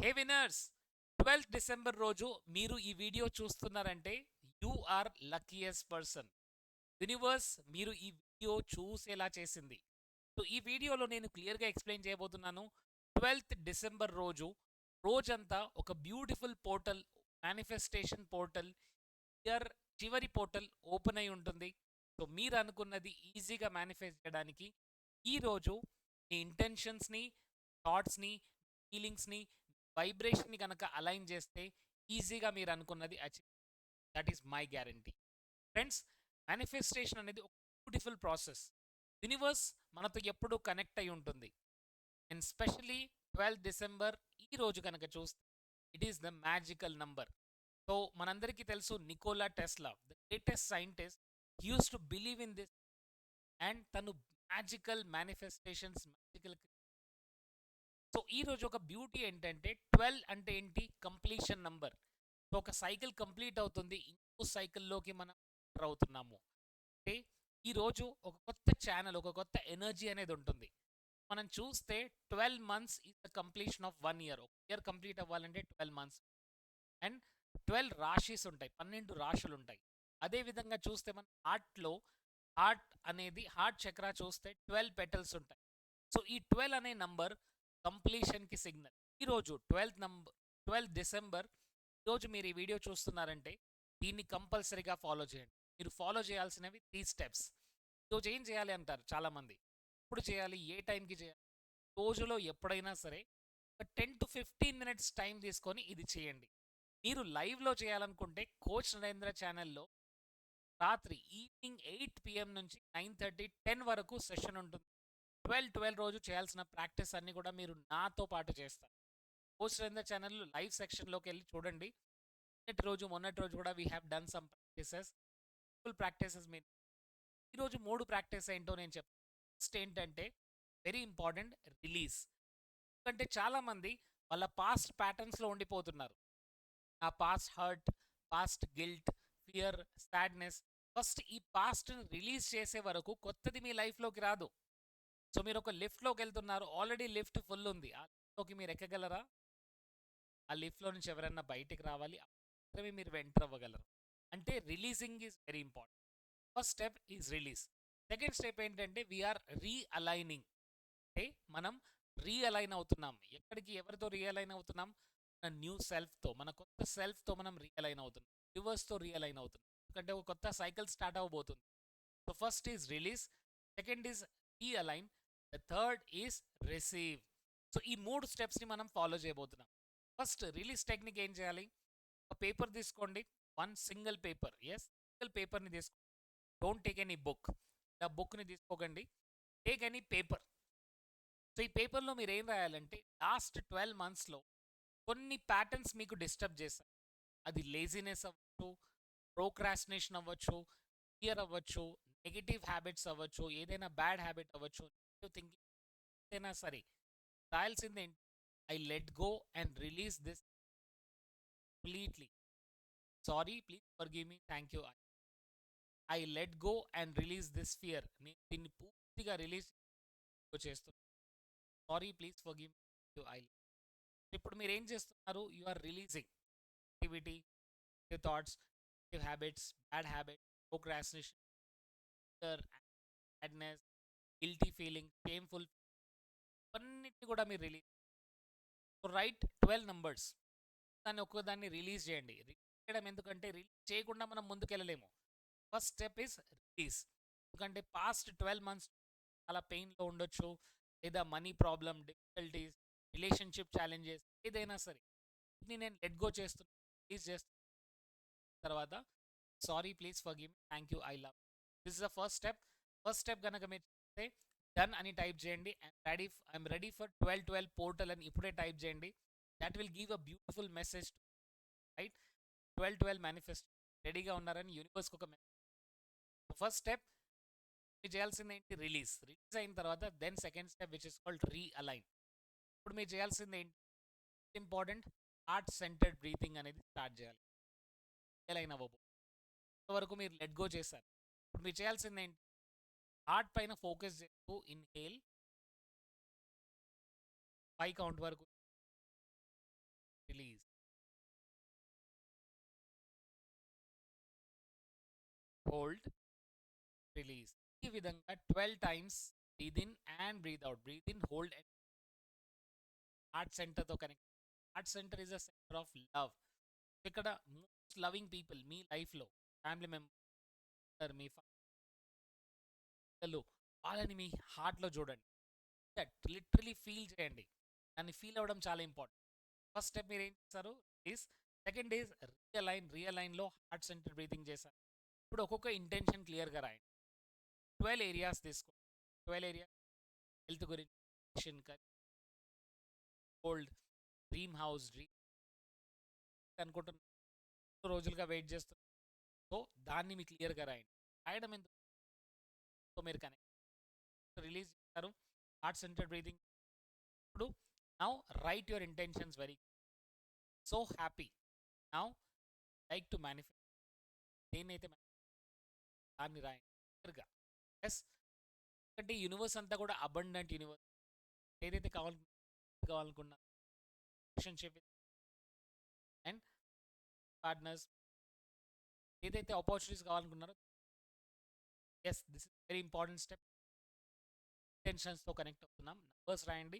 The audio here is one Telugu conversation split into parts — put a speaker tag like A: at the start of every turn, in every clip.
A: హే విన్నర్స్! 12th డిసెంబర్ రోజు మీరు ఈ వీడియో చూస్తున్నారంటే you are luckiest person. Universe మీరు ఈ వీడియో చూసేలా చేసింది. సో ఈ వీడియోలో నేను క్లియర్‌గా ఎక్స్‌ప్లెయిన్ చేయబోతున్నాను. 12th డిసెంబర్ రోజు రోజంతా ఒక beautiful portal, manifestation portal, year చివరి పోర్టల్ ఓపెన్ అయి ఉంటుంది. సో మీరు అనుకున్నది ఈజీగా మేనిఫెస్ట్ చేయడానికి ఈరోజు మీ ఇంటెన్షన్స్‌ని, థాట్స్‌ని, ఫీలింగ్స్‌ని, వైబ్రేషన్‌ని గనక అలైన్ చేస్తే ఈజీగా మీరు అనుకున్నది achieve. That is my guarantee. Friends, manifestation అనేది ఒక బ్యూటిఫుల్ ప్రాసెస్. యూనివర్స్ మనతో ఎప్పుడూ కనెక్ట్ అయి ఉంటుంది. అండ్ స్పెషలీ 12 డిసెంబర్ ఈ రోజు కనుక చూస్తే it is the magical number. So మనందరికీ తెలుసు Nicola Tesla the greatest scientist use to believe in this. And తను మ్యాజికల్ మేనిఫెస్టేషన్స్, మ్యాజికల్. సో ఈ రోజు ఒక బ్యూటీ ఏంటంటే 12 అంటే ఏంటి? Completion number. సో ఒక సైకిల్ కంప్లీట్ అవుతుంది, ఇంకో సైకిల్లోకి మనం ఎంటర్ అవుతున్నాము. అంటే ఈరోజు ఒక కొత్త ఛానల్, ఒక కొత్త ఎనర్జీ అనేది ఉంటుంది. మనం చూస్తే 12 months is the completion of 1 year. ఒక ఇయర్ కంప్లీట్ అవ్వాలంటే 12 మంత్స్. అండ్ 12 రాశిస్ ఉంటాయి, 12 రాశులు ఉంటాయి. అదే విధంగా చూస్తే మన హార్ట్లో, హార్ట్ అనేది హార్ట్ చక్ర చూస్తే 12 పెటల్స్ ఉంటాయి. సో ఈ 12 అనే నంబర్ కంప్లీషన్కి సిగ్నల్. ఈరోజు 12 డిసెంబర్ ఈరోజు మీరు ఈ వీడియో చూస్తున్నారంటే దీన్ని కంపల్సరీగా ఫాలో చేయండి. మీరు ఫాలో చేయాల్సినవి 3 స్టెప్స్. ఈరోజు ఏం చేయాలి అంటారు చాలామంది. ఎప్పుడు చేయాలి? ఏ టైంకి చేయాలి? రోజులో ఎప్పుడైనా సరే ఒక 10 టు 15 మినిట్స్ టైం తీసుకొని ఇది చేయండి. మీరు లైవ్‌లో చేయాలనుకుంటే కోచ్ నరేంద్ర ఛానెల్‌లో రాత్రి ఈవినింగ్ 8 PM నుంచి 9:30, 10 వరకు సెషన్ ఉంటుంది. 12 రోజు చేయాల్సిన ప్రాక్టీస్ అన్నీ కూడా మీరు నాతో పాటు చేస్తారు. కోచ్ నరేంద్ర ఛానెల్‌లో లైవ్ సెక్షన్‌లోకి వెళ్లి చూడండి. మొన్నటి రోజు కూడా we have done some practices. Full practices మీరు ఈరోజు 3 ప్రాక్టీస్ ఏంటో నేను చెప్తాను. ఫస్ట్ ఏంటంటే వెరీ ఇంపార్టెంట్, రిలీజ్. ఎందుకంటే చాలామంది వాళ్ళ పాస్ట్ ప్యాటర్న్స్‌లో ఉండిపోతున్నారు. ఆ past hurt, past guilt, fear, sadness. First ఈ పాస్ట్‌ని రిలీజ్ చేసే వరకు కొత్తది మీ లైఫ్‌లోకి రాదు. సో మీరు ఒక లిఫ్ట్‌లోకి వెళ్తున్నారు. ఆల్రెడీ లిఫ్ట్ ఫుల్ ఉంది. ఆ లిఫ్ట్‌లోకి మీరు ఎక్కగలరా? ఆ లిఫ్ట్‌లో నుంచి ఎవరైనా బయటికి రావాలి. మాత్రమే మీరు ఎంటర్ అవ్వగలరు. అంటే releasing is very important. First step is release. Second step ఏంటంటే వీఆర్ రీఅలైనింగ్. అంటే మనం రీఅలైన్ అవుతున్నాం. ఎక్కడికి, ఎవరితో రీఅలైన్ అవుతున్నాం? మన న్యూ సెల్ఫ్‌తో, మన కొత్త సెల్ఫ్‌తో మనం రీఅలైన్ అవుతున్నాం. రివర్స్‌తో రీఅలైన్ అవుతున్నాం. ఎందుకంటే ఒక కొత్త సైకిల్ స్టార్ట్ అవ్వబోతుంది. So first is release, second is realign, the third is receive. So ఈ 3 స్టెప్స్‌ని మనం ఫాలో చేయబోతున్నాం. ఫస్ట్ రిలీజ్ టెక్నిక్ ఏం చేయాలి? ఒక పేపర్ తీసుకోండి. One single paper. Yes, single పేపర్‌ని తీసుకోండి. Don't take any book. ఆ బుక్‌ని తీసుకోకండి. Take any paper. సో ఈ పేపర్‌లో మీరేం రాయాలంటే లాస్ట్ 12 మంత్స్‌లో కొన్ని ప్యాటర్న్స్ మీకు డిస్టర్బ్ చేశాయి. అది లేజినెస్ అవ్వచ్చు, ప్రోక్రాస్టినేషన్ అవ్వచ్చు, ఫియర్ అవ్వచ్చు, నెగెటివ్ హ్యాబిట్స్ అవ్వచ్చు, ఏదైనా బ్యాడ్ హ్యాబిట్ అవ్వచ్చు, నెగెటివ్ థింకింగ్ ఏదైనా సరే. రాయాల్సింది ఏంటి? I let go and release this completely. Sorry, please forgive me, thank you. I let go and release this fear. నేను దీన్ని పూర్తిగా రిలీజ్ చేస్తున్నాను. Sorry, please forgive me, thank you. ఇప్పుడు మీరేం చేస్తున్నారు? You are releasing negativity, negative thoughts, negative habits, bad habits, procrastination, fear, sadness, guilty feeling, shameful, అన్నిటిని కూడా మీరు రిలీజ్. So right 12 numbers. దాన్ని ఒక్కోదాన్ని రిలీజ్ చేయండి. రిలీజ్ చేయడం ఎందుకంటే రిలీజ్ చేయకుండా మనం ముందుకెళ్ళలేము. First step is release. ఎందుకంటే పాస్ట్ 12 మంత్స్ చాలా పెయిన్‌లో ఉండొచ్చు. లేదా money problem, difficulties, relationship challenges, ఏదైనా సరే. వీటిని నేను లెట్ గో చేస్తున్నా, రిలీజ్ చేస్తున్న తర్వాత sorry, please forgive me, thank you, I love. This is the first step. First step గనక మీరు చేస్తే డన్ అని టైప్ చేయండి. ఐఎమ్ రెడీ ఫర్ 12 పోర్టల్ అని ఇప్పుడే టైప్ చేయండి. That will give a beautiful message, right? 12 manifest రెడీగా ఉన్నారని యూనివర్స్‌కి ఒక మెసేజ్. ఫస్ట్ స్టెప్ మీరు చేయాల్సింది ఏంటి? రిలీజ్. రిలీజ్ అయిన తర్వాత then second step which is called realign. ఇప్పుడు మీరు చేయాల్సింది ఏంటి? ఇంపార్టెంట్, హార్ట్ సెంటర్డ్ బ్రీతింగ్ అనేది స్టార్ట్ చేయాలి. రియలైన్ అవ్వబో వరకు మీరు లెట్ గో చేశారు. ఇప్పుడు మీరు చేయాల్సింది ఏంటి? హార్ట్ పైన ఫోకస్ చేస్తూ ఇన్హేల్ 5 కౌంట్ వరకు, హోల్డ్, రిలీజ్. ఈ విధంగా 12 times breathe in and breathe out. Breathe in, hold and heart సెంటర్తో connect. Heart centre is a centre of love. ఇక్కడ మోస్ట్ లవింగ్ పీపుల్ మీ లైఫ్లో, ఫ్యామిలీ మెంబర్, మీ పిల్లలు, వాళ్ళని మీ హార్ట్లో చూడండి. దట్ లిటరలీ ఫీల్ చేయండి. దాన్ని ఫీల్ అవ్వడం చాలా ఇంపార్టెంట్. ఫస్ట్ స్టెప్ మీరు ఏం చేస్తారు ఈస్, సెకండ్ ఈజ్ రియలైన్లో హార్ట్ సెంటర్ బ్రీతింగ్ చేశారు. ఇప్పుడు ఒక్కొక్క ఇంటెన్షన్ క్లియర్గా రాయండి. 12 ఏరియాస్ తీసుకోండి. 12 ఏరియా హెల్త్ గురించి, గోల్డ్, డ్రీమ్ హౌస్, డ్రీమ్ అనుకుంటున్న రోజులుగా వెయిట్ చేస్తున్నారు. సో దాన్ని మీకు క్లియర్గా రాయండి. రాయడం ఎందుకు? సో మీరు కనెక్ట్ రిలీజ్ చేస్తారు హార్ట్ సెంటర్ బ్రీతింగ్. ఇప్పుడు now write your intentions very so happy. Now like to manifest. దేన్నైతే దాన్ని రాయండి క్లియర్గా. ఎస్, ఎందుకంటే యూనివర్స్ అంతా కూడా అబండెంట్ యూనివర్స్. ఏదైతే కావాలనుకున్నా రిలేషన్షిప్ అండ్ పార్ట్నర్స్, ఏదైతే ఆపర్చునిటీస్ కావాలనుకున్నారో, yes this is very important step. ఇంటెన్షన్స్తో కనెక్ట్ అవుతున్నాం. నంబర్స్ రాయండి.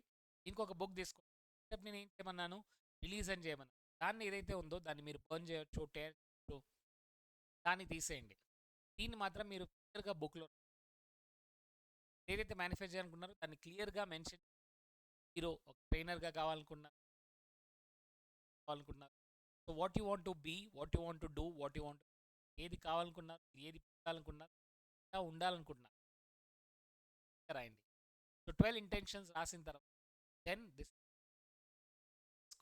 A: ఇంకొక బుక్ తీసుకోండి. స్టెప్ నేను ఏం చేయమన్నాను, రిలీజ్ అని చేయమన్నాను. దాన్ని ఏదైతే ఉందో దాన్ని మీరు బర్న్ చేయొచ్చు, టేర్ చేయొచ్చు, దాన్ని తీసేయండి. దీన్ని మాత్రం మీరు క్లియర్గా బుక్లో ఏదైతే మేనిఫెస్ట్ చేయాలనుకున్నారో దాన్ని క్లియర్గా మెన్షన్. మీరు ఒక ట్రైనర్గా కావాలనుకున్నారు, so what you want to be, what you want to do, what you want, ఏది కావాలనుకున్నారు, ఏది పెట్టాలనుకున్నారు, ఎలా ఉండాలనుకుంటున్నారు రాయండి. సో 12 ఇంటెన్షన్స్ రాసిన తర్వాత then this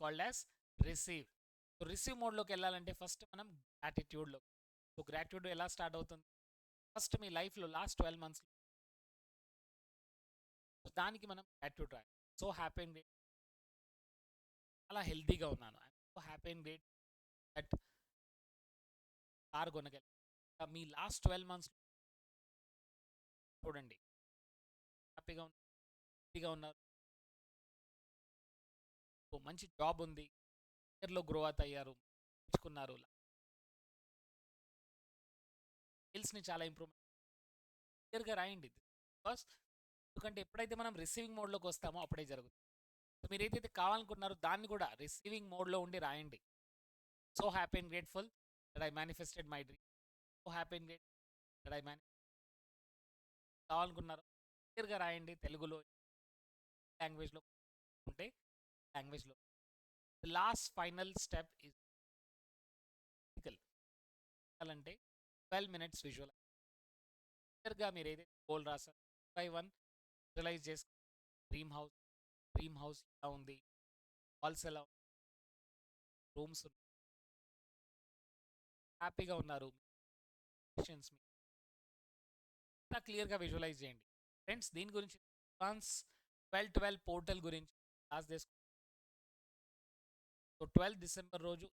A: called as receive. So receive మోడ్లోకి వెళ్ళాలంటే ఫస్ట్ మనం గ్రాటిట్యూడ్లో. సో గ్రాటిట్యూడ్ ఎలా స్టార్ట్ అవుతుంది? ఫస్ట్ మీ లైఫ్లో లాస్ట్ 12 మంత్స్ దానికి మనం గ్రాటిట్యూడ్ రాయాలి. సో హ్యాపీ అండ్ గ్రేట్, చాలా హెల్తీగా ఉన్నాను, so happy and great that car కొనగలి. మీ లాస్ట్ 12 మంత్స్ చూడండి, హ్యాపీగా ఉన్నారు, మంచి జాబ్ ఉంది, కెరియర్లో గ్రో అవుట్ అయ్యారు, నేర్చుకున్నారు, స్కిల్స్ని చాలా ఇంప్రూవ్మెంట్ క్లియర్గా రాయండి. బికాస్ ఎందుకంటే ఎప్పుడైతే మనం రిసీవింగ్ మోడ్లోకి వస్తామో అప్పుడే జరుగుతుంది. సో మీరు ఏదైతే కావాలనుకుంటున్నారో దాన్ని కూడా రిసీవింగ్ మోడ్లో ఉండి రాయండి. So happy and grateful that I manifested my dream. So happy and great that I కావాలనుకున్నారు క్లియర్గా రాయండి. తెలుగులో, లాంగ్వేజ్లో ఉంటే లాంగ్వేజ్లో. లాస్ట్ ఫైనల్ స్టెప్ ఇస్ అంటే 12 minutes విజువల్. క్లియర్గా మీరు ఏదైతే గోల్ రాసారు బై వన్ విజువలైజ్ చేసి, డ్రీమ్ హౌస్ ఎలా ఉంది, వాల్స్ ఎలా ఉంది, రూమ్స్ హ్యాపీగా ఉన్నారు, క్లియర్గా విజువలైజ్ చేయండి. ఫ్రెండ్స్ దీని గురించి అడ్వాన్స్ 12/12 పోర్టల్ గురించి క్లాస్ చేసుకుంటాం. సో 12 డిసెంబర్ రోజు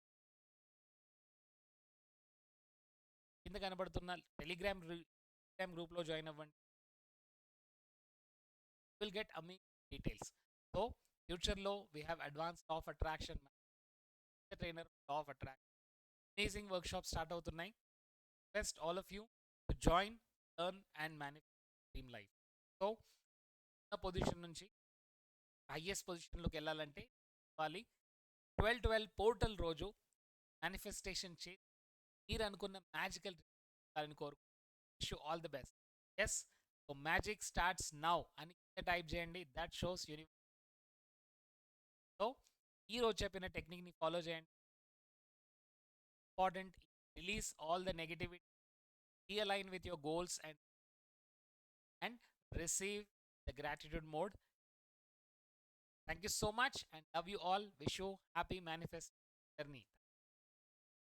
A: కింద కనబడుతున్న టెలిగ్రామ్ గ్రూప్లో జాయిన్ అవ్వండి. Will get amazing details. So ఫ్యూచర్లో we have advance law of attraction, trainer, law of attraction, amazing workshop start అవుతున్నాయి. Best all of you to join, learn and manifest dream life. So position నుంచి హైయెస్ట్ పొజిషన్లోకి వెళ్ళాలంటే వాళ్ళు 12/12 పోర్టల్ రోజు మేనిఫెస్టేషన్ చేసి మీరు అనుకున్న మ్యాజికల్ అని కోరుకు. Wish you all the best. Yes, so magic starts now అని టైప్ చేయండి. That shows universe. సో ఈరోజు చెప్పిన టెక్నిక్ని ఫాలో చేయండి. Important, release all the negativity, realign with your goals and receive the gratitude mode. Thank you so much and love you all. Wish you happy manifest journey.